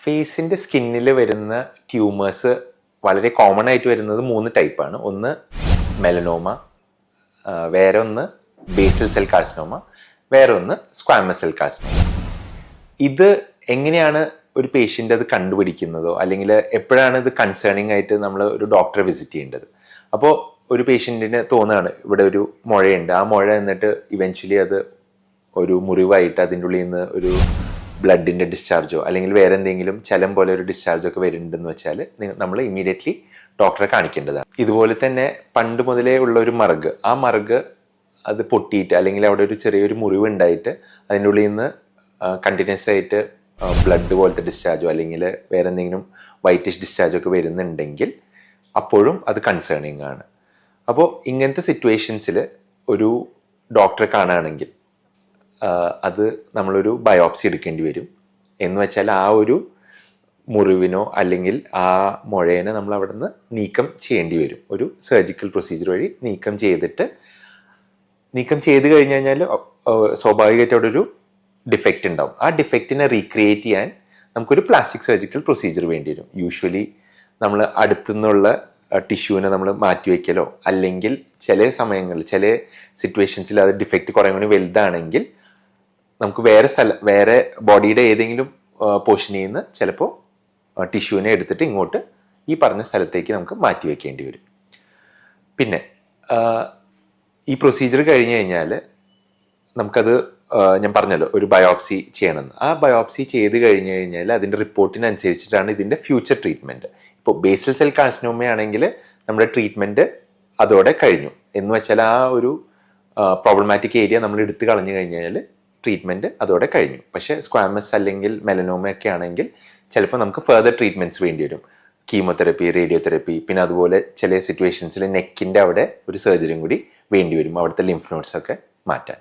ഫേസിൻ്റെ സ്കിന്നിൽ വരുന്ന ട്യൂമേഴ്സ് വളരെ കോമൺ ആയിട്ട് വരുന്നത് 3 ടൈപ്പാണ്. ഒന്ന് മെലനോമ, വേറെ ഒന്ന് ബേസൽ സെൽ കാർസിനോമ, വേറെ ഒന്ന് സ്ക്വാമസ് സെൽ കാർസിനോമ. ഇത് എങ്ങനെയാണ് ഒരു പേഷ്യൻ്റ് അത് കണ്ടുപിടിക്കുന്നതോ അല്ലെങ്കിൽ എപ്പോഴാണ് ഇത് കൺസേണിങ് ആയിട്ട് നമ്മൾ ഒരു ഡോക്ടറെ വിസിറ്റ് ചെയ്യേണ്ടത്? അപ്പോൾ ഒരു പേഷ്യൻറ്റിന് തോന്നുകയാണ് ഇവിടെ ഒരു മുഴയുണ്ട്, ആ മുഴ എന്നിട്ട് ഇവൻച്വലി അത് ഒരു മുറിവായിട്ട് അതിൻ്റെ ഉള്ളിൽ നിന്ന് ഒരു ബ്ലഡിൻ്റെ ഡിസ്ചാർജോ അല്ലെങ്കിൽ വേറെ എന്തെങ്കിലും ചലം പോലെ ഒരു ഡിസ്ചാർജോ ഒക്കെ വരുന്നുണ്ടെന്ന് വെച്ചാൽ നമ്മൾ ഇമ്മീഡിയറ്റ്ലി ഡോക്ടറെ കാണിക്കേണ്ടതാണ്. ഇതുപോലെ തന്നെ പണ്ട് മുതലേ ഉള്ള ഒരു മറുക്, ആ മറുക് അത് പൊട്ടിയിട്ട് അല്ലെങ്കിൽ അവിടെ ഒരു ചെറിയൊരു മുറിവ് ഉണ്ടായിട്ട് അതിൻ്റെ ഉള്ളിൽ നിന്ന് കണ്ടിന്യൂസ് ആയിട്ട് ബ്ലഡ് പോലത്തെ ഡിസ്ചാർജോ അല്ലെങ്കിൽ വേറെ എന്തെങ്കിലും വൈറ്റിഷ് ഡിസ്ചാർജോ ഒക്കെ വരുന്നുണ്ടെങ്കിൽ അപ്പോഴും അത് കൺസേണിങ് ആണ്. അപ്പോൾ ഇങ്ങനത്തെ സിറ്റുവേഷൻസിൽ ഒരു ഡോക്ടറെ കാണുകയാണെങ്കിൽ അത് നമ്മളൊരു ബയോപ്സി എടുക്കേണ്ടി വരും. എന്ന് വെച്ചാൽ ആ ഒരു മുറിവിനോ അല്ലെങ്കിൽ ആ മുഴേനെ നമ്മൾ അവിടെ നിന്ന് നീക്കം ചെയ്യേണ്ടി വരും. ഒരു സർജിക്കൽ പ്രൊസീജിയർ വഴി നീക്കം ചെയ്ത് കഴിഞ്ഞ് കഴിഞ്ഞാൽ സ്വാഭാവികമായിട്ട് അവിടെ ഒരു ഡിഫക്റ്റ് ഉണ്ടാവും. ആ ഡിഫക്റ്റിനെ റീക്രിയേറ്റ് ചെയ്യാൻ നമുക്കൊരു പ്ലാസ്റ്റിക് സർജിക്കൽ പ്രൊസീജിയർ വേണ്ടി വരും. യൂഷ്വലി നമ്മൾ അടുത്തുനിന്നുള്ള ടിഷ്യൂവിനെ നമ്മൾ മാറ്റിവെക്കലോ അല്ലെങ്കിൽ ചില സമയങ്ങളിൽ ചില സിറ്റുവേഷൻസിൽ അത് ഡിഫക്റ്റ് കുറേ കൂടി വലുതാണെങ്കിൽ നമുക്ക് വേറെ ബോഡിയുടെ ഏതെങ്കിലും പോർഷനിൽ നിന്ന് ചിലപ്പോൾ ടിഷ്യൂവിനെ എടുത്തിട്ട് ഇങ്ങോട്ട് ഈ പറഞ്ഞ സ്ഥലത്തേക്ക് നമുക്ക് മാറ്റി വയ്ക്കേണ്ടി വരും. പിന്നെ ഈ പ്രൊസീജിയർ കഴിഞ്ഞ് കഴിഞ്ഞാൽ നമുക്കത് ഞാൻ പറഞ്ഞല്ലോ ഒരു ബയോപ്സി ചെയ്യണമെന്ന്. ആ ബയോപ്സി ചെയ്ത് കഴിഞ്ഞ് കഴിഞ്ഞാൽ അതിൻ്റെ റിപ്പോർട്ടിനനുസരിച്ചിട്ടാണ് ഇതിൻ്റെ ഫ്യൂച്ചർ ട്രീറ്റ്മെൻറ്റ്. ഇപ്പോൾ ബേസൽ സെൽ കാർസിനോമയാണെങ്കിൽ നമ്മുടെ ട്രീറ്റ്മെൻറ്റ് അതോടെ കഴിഞ്ഞു. എന്ന് വെച്ചാൽ ആ ഒരു പ്രോബ്ലമാറ്റിക് ഏരിയ നമ്മൾ എടുത്തു കളഞ്ഞു കഴിഞ്ഞാൽ ട്രീറ്റ്മെൻറ്റ് അതോടെ കഴിഞ്ഞു. പക്ഷേ സ്ക്വാമസ് അല്ലെങ്കിൽ മെലനോമയൊക്കെ ആണെങ്കിൽ ചിലപ്പോൾ നമുക്ക് ഫർദർ ട്രീറ്റ്മെൻറ്റ്സ് വേണ്ടി വരും. കീമോതെറപ്പി, റേഡിയോതെറപ്പി, പിന്നെ അതുപോലെ ചില സിറ്റുവേഷൻസിൽ നെക്കിൻ്റെ അവിടെ ഒരു സർജറിയും കൂടി വേണ്ടി വരും, അവിടുത്തെ ലിംഫ് നോഡ്സ് ഒക്കെ മാറ്റാൻ.